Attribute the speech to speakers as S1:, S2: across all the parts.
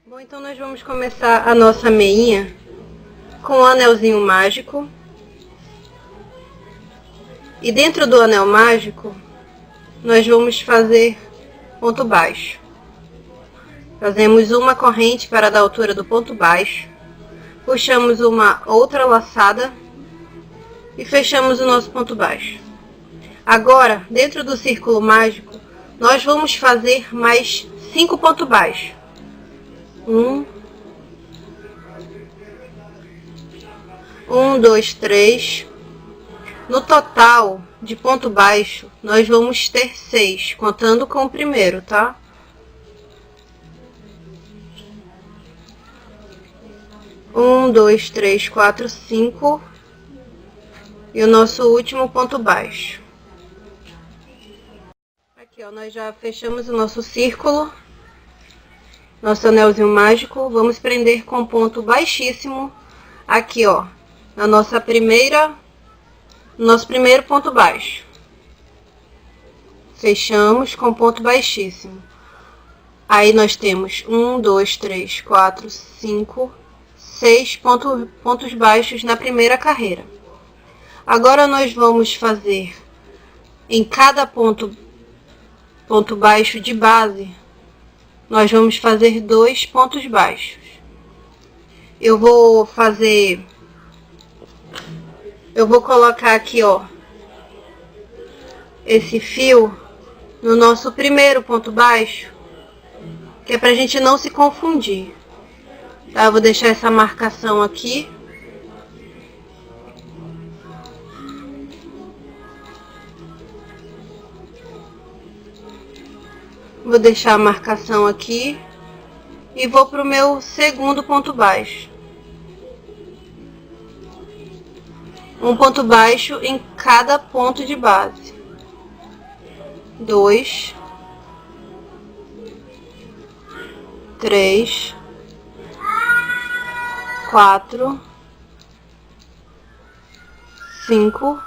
S1: Bom, então nós vamos começar a nossa meinha com o anelzinho mágico. E dentro do anel mágico, nós vamos fazer ponto baixo. Fazemos uma corrente para dar altura do ponto baixo. Puxamos uma outra laçada e fechamos o nosso ponto baixo. Agora, dentro do círculo mágico, nós vamos fazer mais 5 pontos baixos. 1, 2, 3. No total de ponto baixo, nós vamos ter 6, contando com o primeiro, tá? 1, 2, 3, 4, 5. E o nosso último ponto baixo. Aqui, ó, nós já fechamos o nosso círculo. Nosso anelzinho mágico. Vamos prender com ponto baixíssimo. Aqui, ó, na nosso primeiro ponto baixo. Fechamos com ponto baixíssimo. Aí nós temos 1, 2, 3, 4, 5, 6 pontos baixos na primeira carreira. Agora nós vamos fazer em cada ponto baixo de base, nós vamos fazer 2 pontos baixos. Eu vou colocar aqui, ó, esse fio no nosso primeiro ponto baixo, que é pra gente não se confundir. Tá? Eu vou deixar essa marcação aqui. Vou deixar a marcação aqui e vou pro meu segundo ponto baixo. Um ponto baixo em cada ponto de base. 2, 3, 4, 5,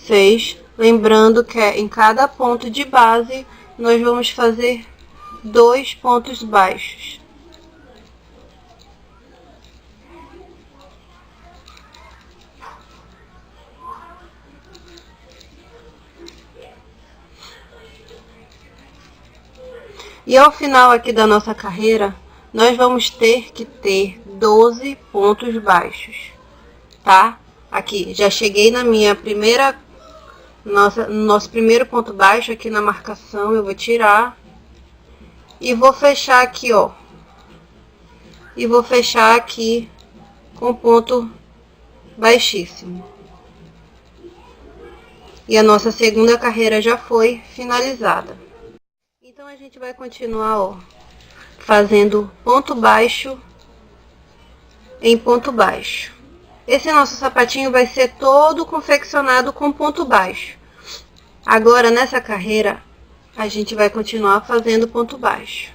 S1: 6. Lembrando que em cada ponto de base nós vamos fazer 2 pontos baixos. E ao final aqui da nossa carreira, nós vamos ter que ter 12 pontos baixos, tá? Aqui, já cheguei na minha nosso primeiro ponto baixo aqui na marcação. Eu vou tirar e vou fechar aqui, ó. E vou fechar aqui com ponto baixíssimo. E a nossa segunda carreira já foi finalizada. Então a gente vai continuar, ó, fazendo ponto baixo em ponto baixo. Esse nosso sapatinho vai ser todo confeccionado com ponto baixo. Agora, nessa carreira, a gente vai continuar fazendo ponto baixo.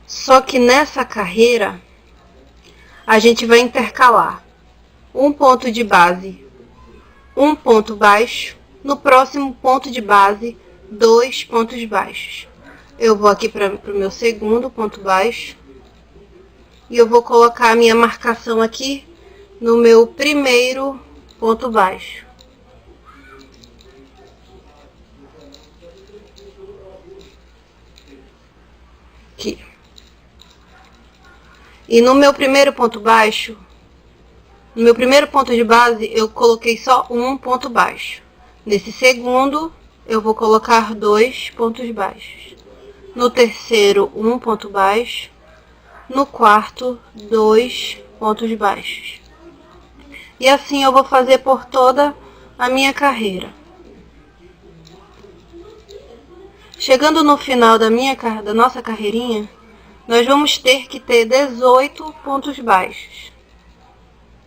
S1: Só que nessa carreira, a gente vai intercalar um ponto de base, um ponto baixo. No próximo ponto de base, 2 pontos baixos. Eu vou aqui para o meu segundo ponto baixo. E eu vou colocar a minha marcação aqui no meu primeiro ponto baixo. Aqui. E no meu primeiro ponto baixo, no meu primeiro ponto de base, eu coloquei só um ponto baixo. Nesse segundo, eu vou colocar 2 pontos baixos. No terceiro, um ponto baixo. No quarto, 2 pontos baixos. E assim eu vou fazer por toda a minha carreira. Chegando no final da nossa carreirinha, nós vamos ter que ter 18 pontos baixos.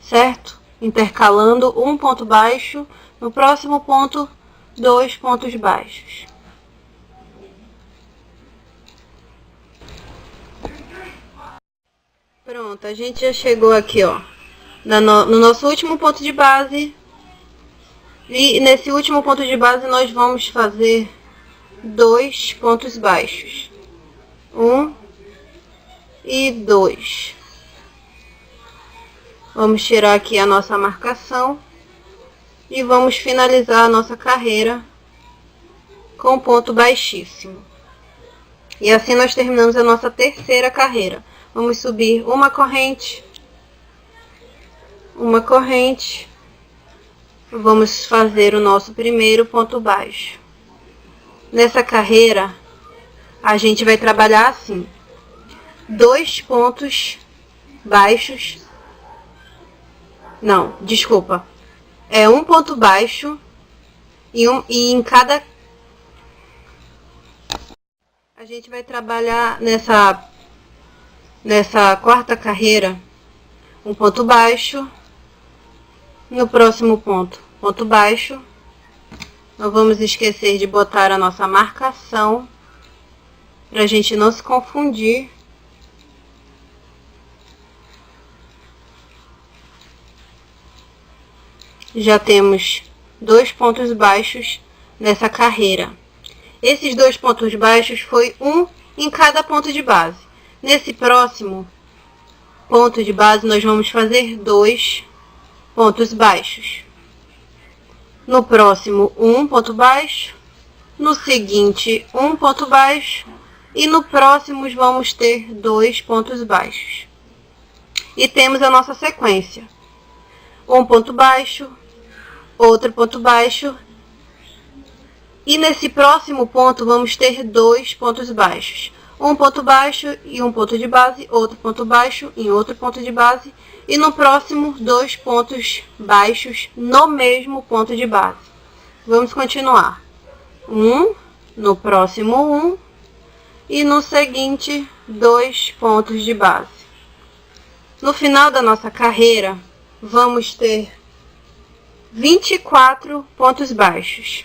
S1: Certo? Intercalando um ponto baixo, no próximo ponto, 2 pontos baixos. Pronto, a gente já chegou aqui, ó, no nosso último ponto de base. E nesse último ponto de base nós vamos fazer 2 pontos baixos. 1 e 2. Vamos tirar aqui a nossa marcação e vamos finalizar a nossa carreira com ponto baixíssimo. E assim nós terminamos a nossa terceira carreira. Vamos subir uma corrente, vamos fazer o nosso primeiro ponto baixo. Nessa carreira, a gente vai trabalhar assim: 2 pontos baixos, não, desculpa, é um ponto baixo e em cada. A gente vai trabalhar nessa quarta carreira um ponto baixo, no próximo ponto baixo. Não vamos esquecer de botar a nossa marcação para a gente não se confundir. Já temos 2 pontos baixos nessa carreira. Esses 2 pontos baixos foi um em cada ponto de base. Nesse próximo ponto de base nós vamos fazer 2 pontos baixos. No próximo, um ponto baixo. No seguinte, um ponto baixo. E no próximo vamos ter 2 pontos baixos. E temos a nossa sequência: um ponto baixo, outro ponto baixo, e nesse próximo ponto vamos ter 2 pontos baixos. Um ponto baixo e um ponto de base, outro ponto baixo e outro ponto de base, e no próximo 2 pontos baixos no mesmo ponto de base. Vamos continuar. No próximo 1 e no seguinte 2 pontos de base. No final da nossa carreira, vamos ter 24 pontos baixos.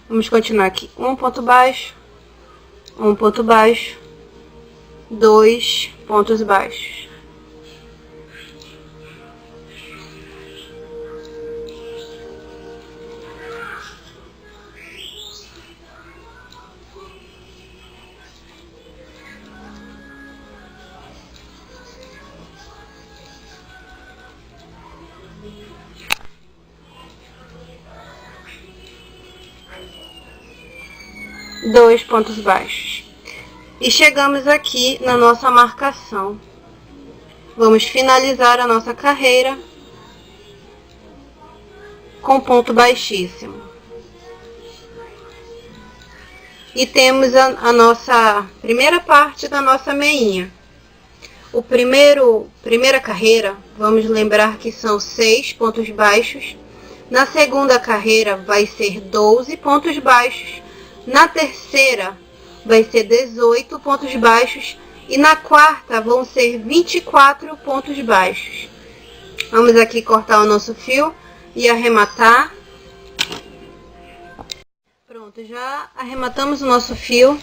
S1: Vamos continuar aqui: um ponto baixo, 2 pontos baixos. Dois pontos baixos. E chegamos aqui na nossa marcação. Vamos finalizar a nossa carreira com ponto baixíssimo. E temos a nossa primeira parte da nossa meinha. Primeira carreira, vamos lembrar que são 6 pontos baixos. Na segunda carreira vai ser 12 pontos baixos. Na terceira vai ser 18 pontos baixos. E na quarta vão ser 24 pontos baixos. Vamos aqui cortar o nosso fio e arrematar. Pronto, já arrematamos o nosso fio.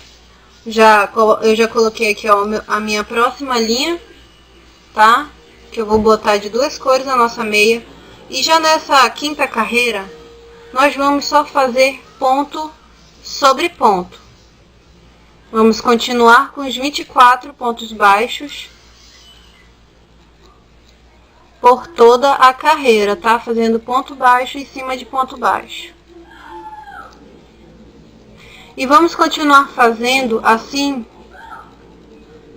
S1: Eu já coloquei aqui, ó, a minha próxima linha, tá? Que eu vou botar de 2 cores na nossa meia. E já nessa quinta carreira, nós vamos só fazer ponto sobre ponto. Vamos continuar com os 24 pontos baixos por toda a carreira, tá? Fazendo ponto baixo em cima de ponto baixo. E vamos continuar fazendo assim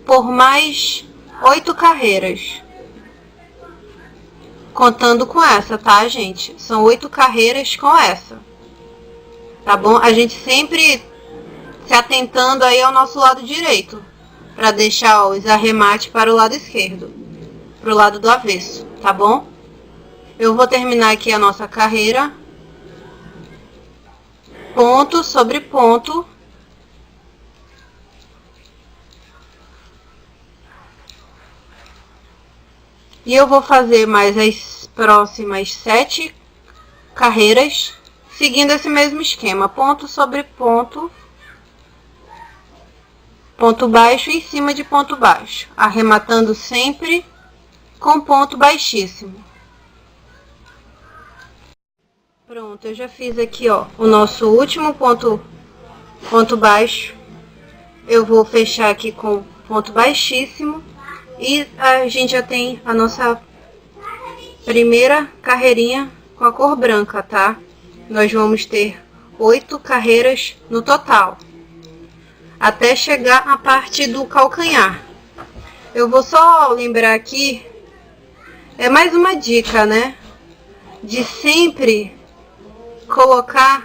S1: por mais 8 carreiras. Contando com essa, tá, gente? São 8 carreiras com essa. Tá bom? A gente sempre se atentando aí ao nosso lado direito, para deixar os arremates para o lado esquerdo, para o lado do avesso, tá bom? Eu vou terminar aqui a nossa carreira, ponto sobre ponto, e eu vou fazer mais as próximas 7 carreiras, seguindo esse mesmo esquema: ponto sobre ponto, ponto baixo em cima de ponto baixo, arrematando sempre com ponto baixíssimo. Pronto, eu já fiz aqui, ó, o nosso último ponto ponto baixo. Eu vou fechar aqui com ponto baixíssimo e a gente já tem a nossa primeira carreirinha com a cor branca, tá? Nós vamos ter 8 carreiras no total, até chegar à parte do calcanhar. Eu vou só lembrar aqui, é mais uma dica, né? De sempre colocar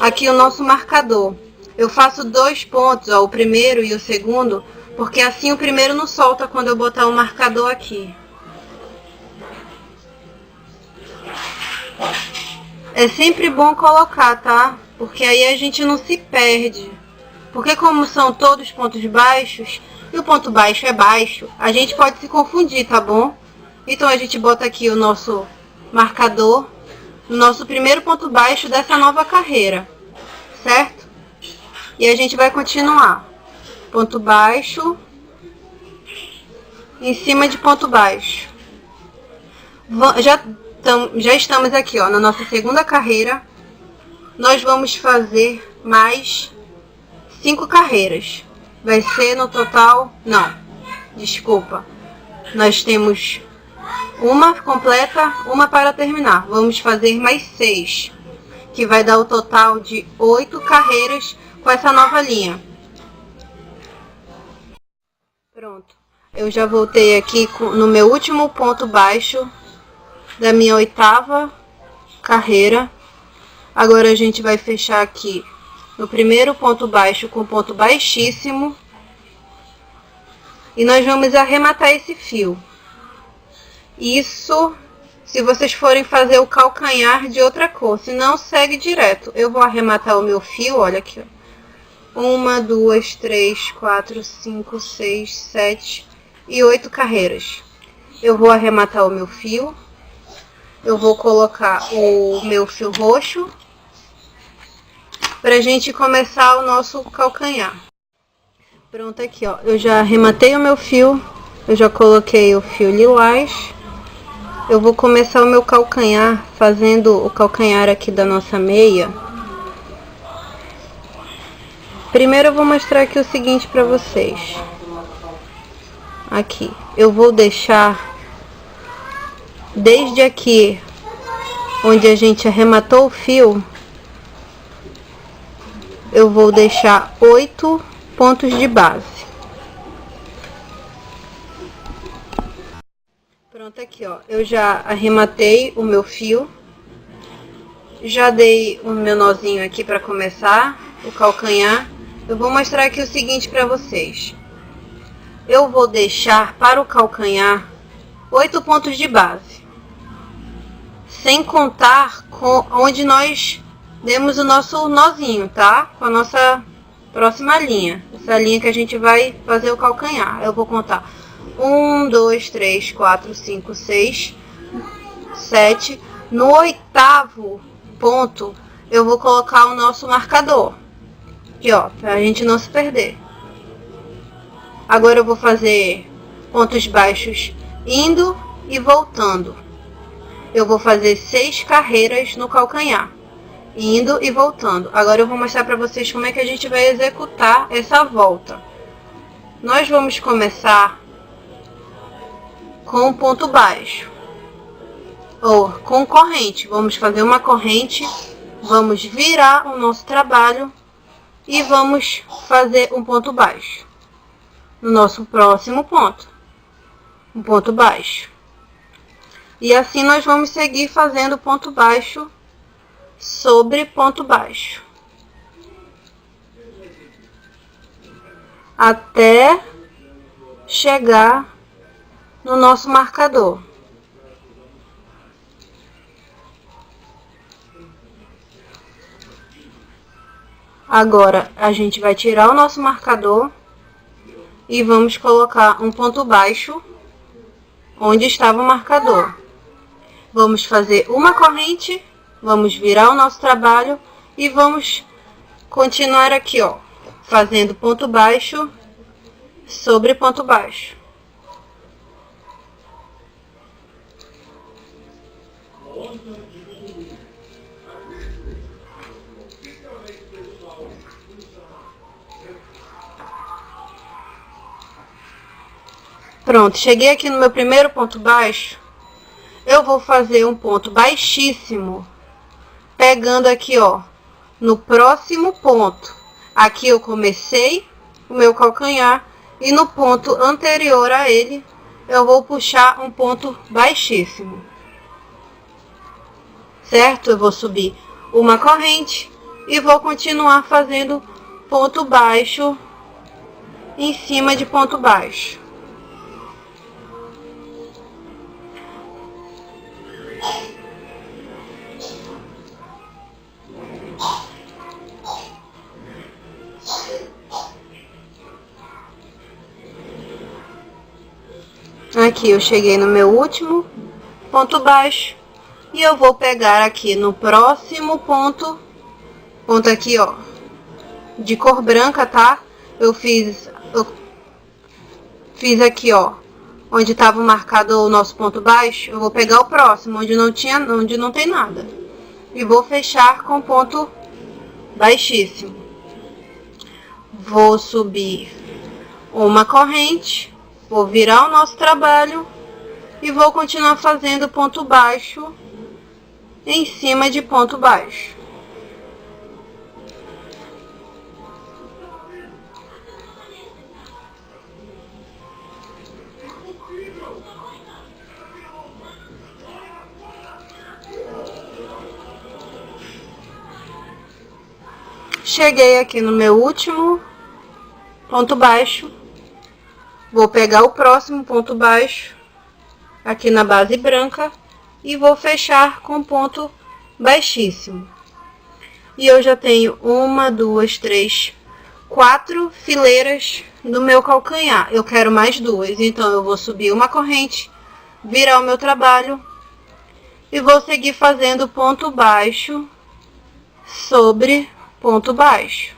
S1: aqui o nosso marcador. Eu faço 2 pontos, ó, o primeiro e o segundo, porque assim o primeiro não solta quando eu botar o marcador aqui. É sempre bom colocar, tá? Porque aí a gente não se perde. Porque como são todos pontos baixos, e o ponto baixo é baixo, a gente pode se confundir, tá bom? Então a gente bota aqui o nosso marcador no nosso primeiro ponto baixo dessa nova carreira, certo? E a gente vai continuar. Ponto baixo, em cima de ponto baixo. Já estamos aqui, ó, na nossa segunda carreira. Nós vamos fazer mais 5 carreiras. Vai ser no total... Não, desculpa. Nós temos uma completa, uma para terminar. Vamos fazer mais 6, que vai dar o total de 8 carreiras com essa nova linha. Pronto. Eu já voltei aqui no meu último ponto baixo da minha 8ª carreira. Agora a gente vai fechar aqui no primeiro ponto baixo com ponto baixíssimo. E nós vamos arrematar esse fio. Isso se vocês forem fazer o calcanhar de outra cor, se não, segue direto. Eu vou arrematar o meu fio, olha aqui, ó. 1, 2, 3, 4, 5, 6, 7 e 8 carreiras. Eu vou arrematar o meu fio. Eu vou colocar o meu fio roxo pra gente começar o nosso calcanhar. Pronto, aqui, ó. Eu já arrematei o meu fio. Eu já coloquei o fio lilás. Eu vou começar o meu calcanhar fazendo o calcanhar aqui da nossa meia. Primeiro eu vou mostrar aqui o seguinte pra vocês. Aqui, eu vou deixar desde aqui onde a gente arrematou o fio, eu vou deixar 8 pontos de base. Pronto, aqui, ó, eu já arrematei o meu fio, já dei o meu nozinho aqui para começar o calcanhar. Eu vou mostrar aqui o seguinte para vocês. Eu vou deixar para o calcanhar 8 pontos de base, sem contar com onde nós demos o nosso nozinho, tá? Com a nossa próxima linha, essa linha que a gente vai fazer o calcanhar. Eu vou contar 1, 2, 3, 4, 5, 6, 7. No 8º ponto, eu vou colocar o nosso marcador. Aqui, ó, pra gente não se perder. Agora eu vou fazer pontos baixos indo e voltando. Eu vou fazer 6 carreiras no calcanhar, indo e voltando. Agora eu vou mostrar pra vocês como é que a gente vai executar essa volta. Nós vamos começar com um ponto baixo, ou com corrente. Vamos fazer uma corrente, vamos virar o nosso trabalho e vamos fazer um ponto baixo no nosso próximo ponto, um ponto baixo. E assim nós vamos seguir fazendo ponto baixo sobre ponto baixo, até chegar no nosso marcador. Agora a gente vai tirar o nosso marcador e vamos colocar um ponto baixo onde estava o marcador. Vamos fazer uma corrente, vamos virar o nosso trabalho e vamos continuar aqui, ó, fazendo ponto baixo sobre ponto baixo. Pronto, cheguei aqui no meu primeiro ponto baixo. Eu vou fazer um ponto baixíssimo, pegando aqui, ó, no próximo ponto. Aqui eu comecei o meu calcanhar e no ponto anterior a ele, eu vou puxar um ponto baixíssimo. Certo? Eu vou subir uma corrente e vou continuar fazendo ponto baixo em cima de ponto baixo. Aqui eu cheguei no meu último ponto baixo e eu vou pegar aqui no próximo ponto aqui, ó, de cor branca, tá? Eu fiz aqui, ó, onde estava marcado o nosso ponto baixo. Eu vou pegar o próximo, onde não tem nada, e vou fechar com ponto baixíssimo. Vou subir uma corrente, vou virar o nosso trabalho e vou continuar fazendo ponto baixo em cima de ponto baixo. Cheguei aqui no meu último ponto baixo. Vou pegar o próximo ponto baixo aqui na base branca e vou fechar com ponto baixíssimo. E eu já tenho 1, 2, 3, 4 fileiras no meu calcanhar. Eu quero mais 2, então eu vou subir uma corrente, virar o meu trabalho e vou seguir fazendo ponto baixo sobre ponto baixo.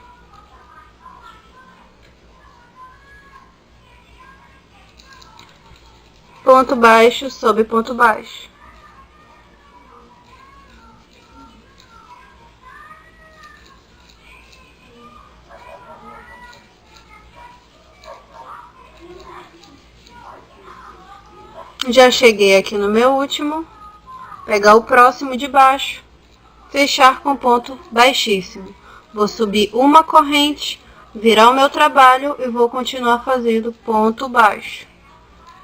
S1: Ponto baixo sobre ponto baixo. Já cheguei aqui no meu último, pegar o próximo de baixo, fechar com ponto baixíssimo. Vou subir uma corrente, virar o meu trabalho e vou continuar fazendo ponto baixo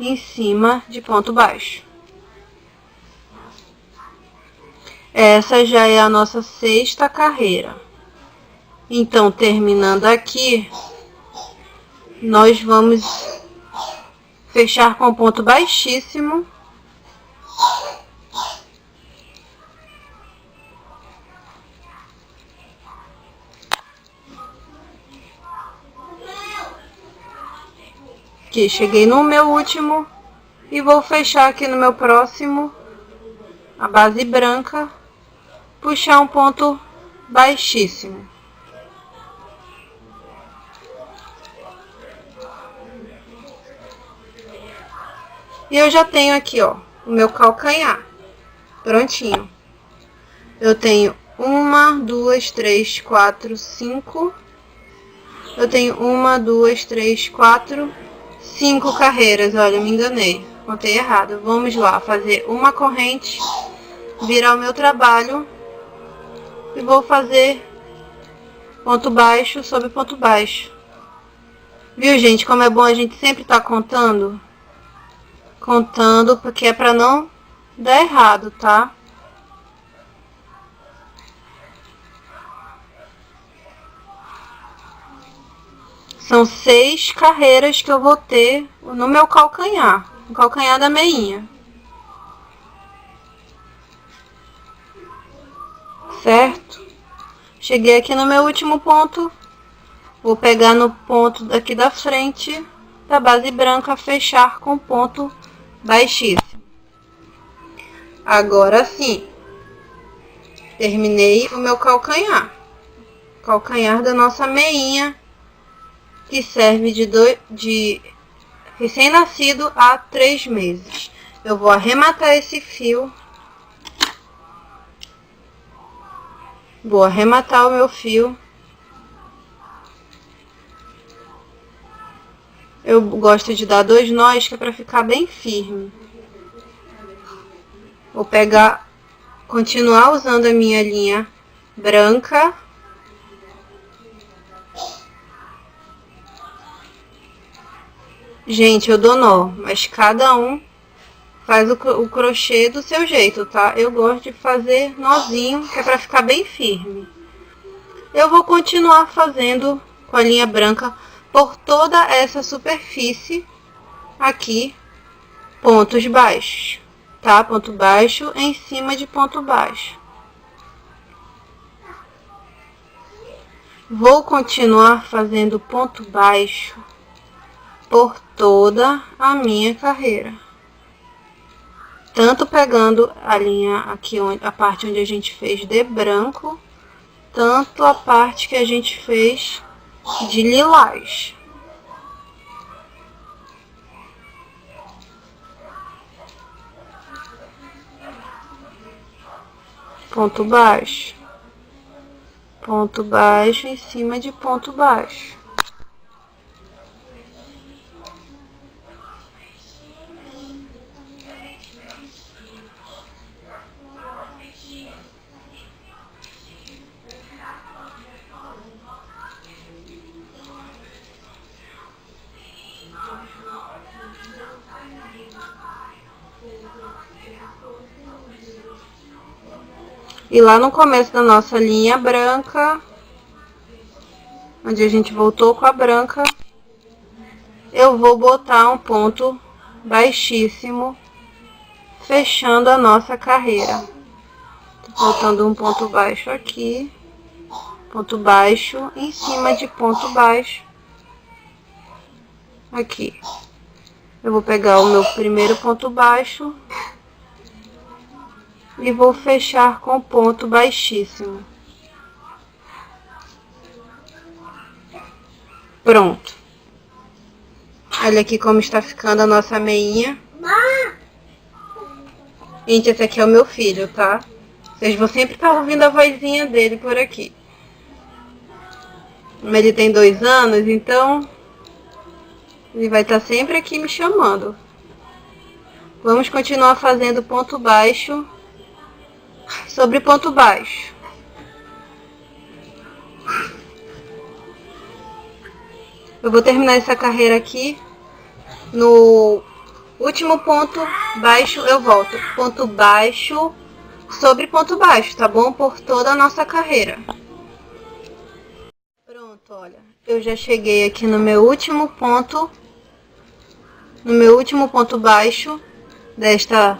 S1: em cima de ponto baixo. Essa já é a nossa 6ª carreira. Então, terminando aqui, nós vamos fechar com ponto baixíssimo. Aqui, cheguei no meu último e vou fechar aqui no meu próximo, a base branca, puxar um ponto baixíssimo. E eu já tenho aqui, ó, o meu calcanhar prontinho. Eu tenho 1, 2, 3, 4, 5. Eu tenho 1, 2, 3, 4, 5 carreiras. Olha, eu me enganei, contei errado. Vamos lá, fazer uma corrente, virar o meu trabalho e vou fazer ponto baixo sobre ponto baixo. Viu, gente, como é bom a gente sempre estar contando, porque é para não dar errado, tá? São 6 carreiras que eu vou ter no meu calcanhar, no calcanhar da meinha. Certo? Cheguei aqui no meu último ponto, vou pegar no ponto daqui da frente da base branca, fechar com ponto baixíssimo. Agora sim, terminei o meu calcanhar da nossa meinha, que serve de recém-nascido a 3 meses. Eu vou arrematar esse fio, vou arrematar o meu fio. eu gosto de dar 2 nós, que é para ficar bem firme. Vou pegar, continuar usando a minha linha branca. Gente, eu dou nó, mas cada um faz o crochê do seu jeito, tá? Eu gosto de fazer nozinho, que é para ficar bem firme. Eu vou continuar fazendo com a linha branca por toda essa superfície aqui, pontos baixos, tá? Ponto baixo em cima de ponto baixo. Vou continuar fazendo ponto baixo por toda a minha carreira. Tanto pegando a linha aqui, a parte onde a gente fez de branco, tanto a parte que a gente fez de lilás. Ponto baixo em cima de ponto baixo. E lá no começo da nossa linha branca, onde a gente voltou com a branca, eu vou botar um ponto baixíssimo, fechando a nossa carreira. Tô botando um ponto baixo aqui, ponto baixo em cima de ponto baixo aqui. Eu vou pegar o meu primeiro ponto baixo e vou fechar com ponto baixíssimo. Pronto. Olha aqui como está ficando a nossa meinha. Gente, esse aqui é o meu filho, tá? Vocês vão sempre estar ouvindo a vozinha dele por aqui. Ele tem 2 anos, então ele vai estar sempre aqui me chamando. Vamos continuar fazendo ponto baixo sobre ponto baixo. Eu vou terminar essa carreira aqui. No último ponto baixo eu volto. Ponto baixo sobre ponto baixo, tá bom? Por toda a nossa carreira. Pronto, olha. Eu já cheguei aqui no meu último ponto. No meu último ponto baixo dessa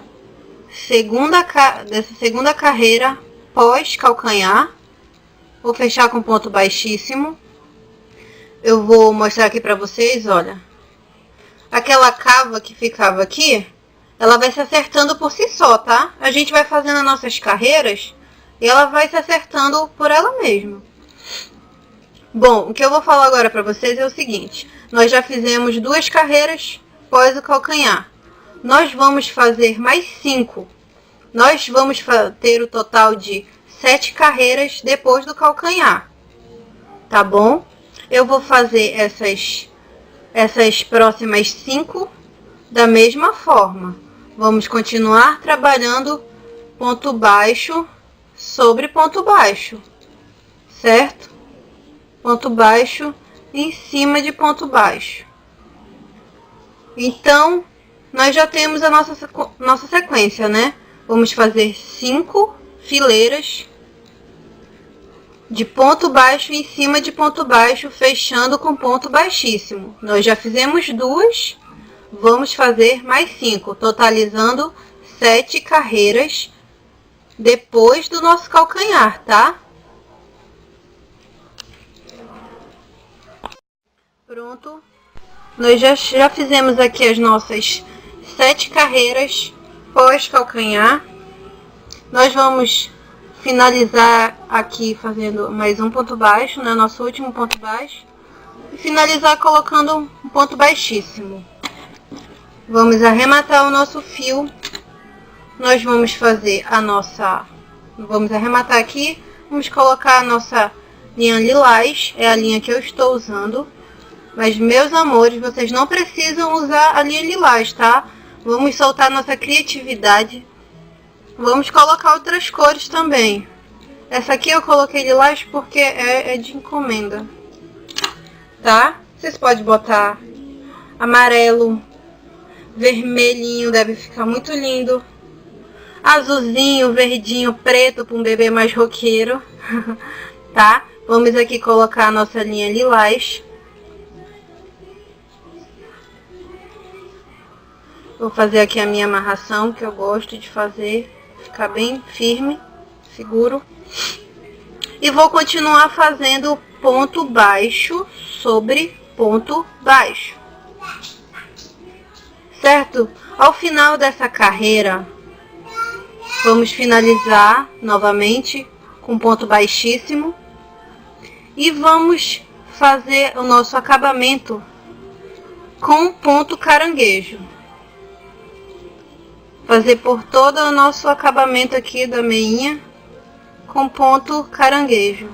S1: segunda carreira pós calcanhar. Vou fechar com ponto baixíssimo. Eu vou mostrar aqui pra vocês, olha. Aquela cava que ficava aqui, ela vai se acertando por si só, tá? A gente vai fazendo as nossas carreiras e ela vai se acertando por ela mesma. Bom, o que eu vou falar agora pra vocês é o seguinte. Nós já fizemos 2 carreiras pós o calcanhar. Nós vamos fazer mais 5. Nós vamos ter o total de 7 carreiras depois do calcanhar. Tá bom? Eu vou fazer essas próximas 5 da mesma forma. Vamos continuar trabalhando ponto baixo sobre ponto baixo, certo? Ponto baixo em cima de ponto baixo. Então, nós já temos a nossa sequência, né? Vamos fazer 5 fileiras de ponto baixo em cima de ponto baixo, fechando com ponto baixíssimo. Nós já fizemos 2, vamos fazer mais 5, totalizando 7 carreiras depois do nosso calcanhar, tá? Pronto. Nós já fizemos aqui as nossas 7 carreiras pós calcanhar. Nós vamos finalizar aqui fazendo mais um ponto baixo, né? Nosso último ponto baixo. E finalizar colocando um ponto baixíssimo. Vamos arrematar o nosso fio. Nós vamos fazer a nossa... Vamos arrematar aqui. Vamos colocar a nossa linha lilás. É a linha que eu estou usando. Mas, meus amores, vocês não precisam usar a linha lilás, tá? Vamos soltar nossa criatividade. Vamos colocar outras cores também. Essa aqui eu coloquei lilás porque é de encomenda, tá? Vocês podem botar amarelo, vermelhinho, deve ficar muito lindo. Azulzinho, verdinho, preto para um bebê mais roqueiro, tá? Vamos aqui colocar a nossa linha lilás. Vou fazer aqui a minha amarração, que eu gosto de fazer, ficar bem firme, seguro. E vou continuar fazendo ponto baixo sobre ponto baixo. Certo? Ao final dessa carreira, vamos finalizar novamente com ponto baixíssimo. E vamos fazer o nosso acabamento com ponto caranguejo. Fazer por todo o nosso acabamento aqui da meinha com ponto caranguejo.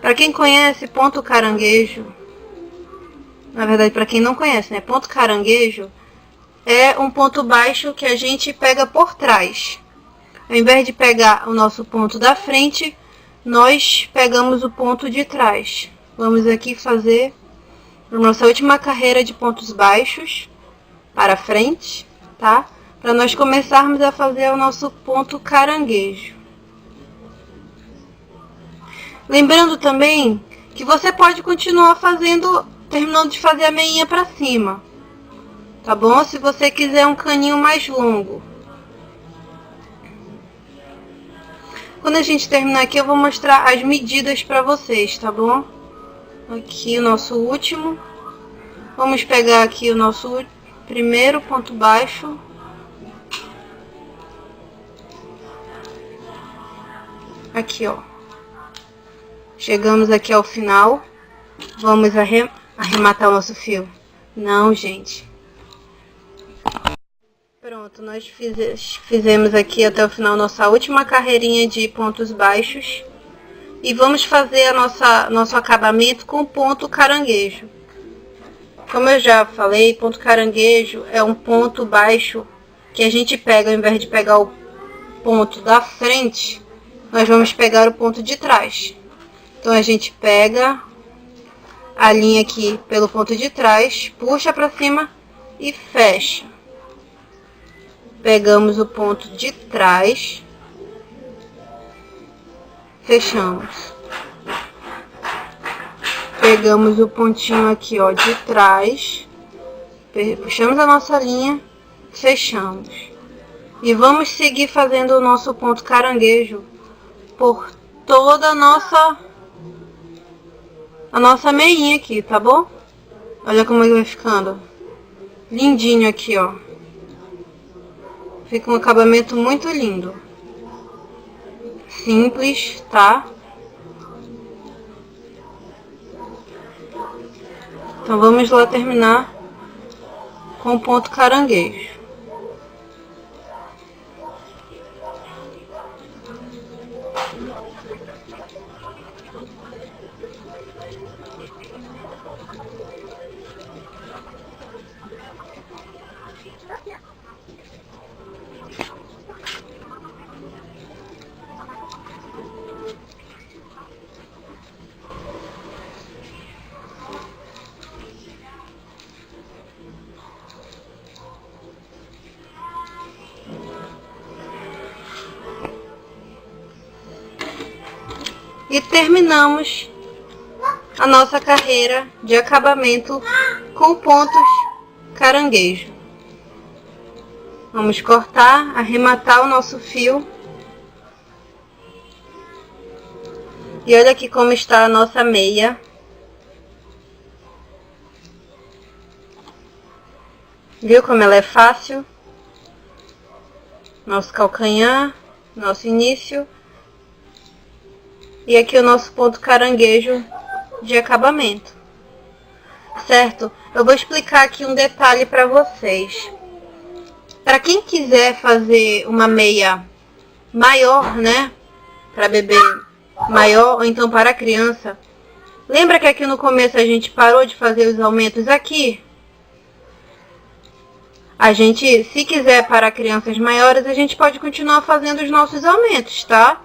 S1: Para quem conhece ponto caranguejo, na verdade para quem não conhece, né? Ponto caranguejo é um ponto baixo que a gente pega por trás. Ao invés de pegar o nosso ponto da frente, nós pegamos o ponto de trás. Vamos aqui fazer a nossa última carreira de pontos baixos para frente, tá? Para nós começarmos a fazer o nosso ponto caranguejo. Lembrando também que você pode continuar fazendo, terminando de fazer a meinha para cima, tá bom? Se você quiser um caninho mais longo. Quando a gente terminar aqui, eu vou mostrar as medidas para vocês, tá bom? Aqui o nosso último. Vamos pegar aqui o nosso primeiro ponto baixo. Aqui, ó. Chegamos aqui ao final. Vamos arrematar o nosso fio. Não, gente. Pronto, nós fizemos aqui até o final nossa última carreirinha de pontos baixos. E vamos fazer nosso acabamento com ponto caranguejo. Como eu já falei, ponto caranguejo é um ponto baixo que a gente pega, ao invés de pegar o ponto da frente, nós vamos pegar o ponto de trás. Então a gente pega a linha aqui pelo ponto de trás, puxa para cima e fecha. Pegamos o ponto de trás, fechamos. Pegamos o pontinho aqui, ó, de trás, puxamos a nossa linha, fechamos. E vamos seguir fazendo o nosso ponto caranguejo por toda a nossa meinha aqui, tá bom? Olha como ele vai ficando. Lindinho aqui, ó. Fica um acabamento muito lindo. Simples, tá? Então vamos lá terminar com o ponto caranguejo. E terminamos a nossa carreira de acabamento com pontos caranguejo. Vamos cortar, arrematar o nosso fio. E olha aqui como está a nossa meia. Viu como ela é fácil? Nosso calcanhar, nosso início. E aqui o nosso ponto caranguejo de acabamento. Certo? Eu vou explicar aqui um detalhe para vocês. Para quem quiser fazer uma meia maior, né? Para bebê maior ou então para criança, Lembra que aqui no começo a gente parou de fazer os aumentos aqui? A gente, se quiser para crianças maiores, a gente pode continuar fazendo os nossos aumentos, tá?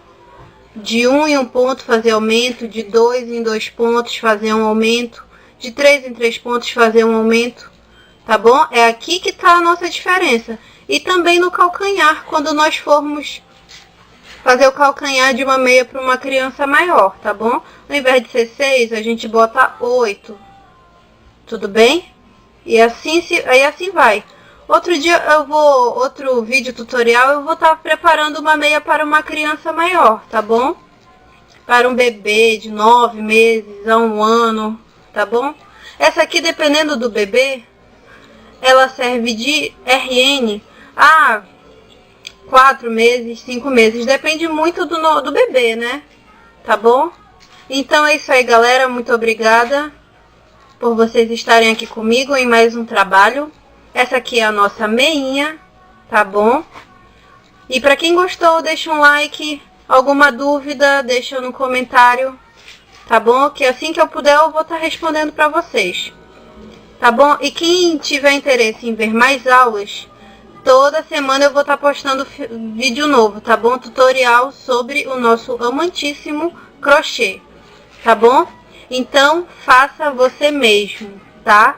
S1: De 1 em 1 ponto fazer aumento, de 2 em 2 pontos fazer um aumento, de 3 em 3 pontos fazer um aumento, tá bom? É aqui que está a nossa diferença. E também no calcanhar, quando nós formos fazer o calcanhar de uma meia para uma criança maior, tá bom? Ao invés de ser 6, a gente bota 8, tudo bem? E assim vai. Outro vídeo tutorial, eu vou estar preparando uma meia para uma criança maior, tá bom? Para um bebê de 9 meses a 1 ano, tá bom? Essa aqui, dependendo do bebê, ela serve de RN a 4 meses, 5 meses, depende muito do bebê, né? Tá bom? Então é isso aí, galera, muito obrigada por vocês estarem aqui comigo em mais um trabalho. Essa aqui é a nossa meinha, tá bom? E para quem gostou, deixa um like, alguma dúvida, deixa no comentário, tá bom? Que assim que eu puder, eu vou estar respondendo para vocês, tá bom? E quem tiver interesse em ver mais aulas, toda semana eu vou estar postando vídeo novo, tá bom? Tutorial sobre o nosso amantíssimo crochê, tá bom? Então, faça você mesmo, tá?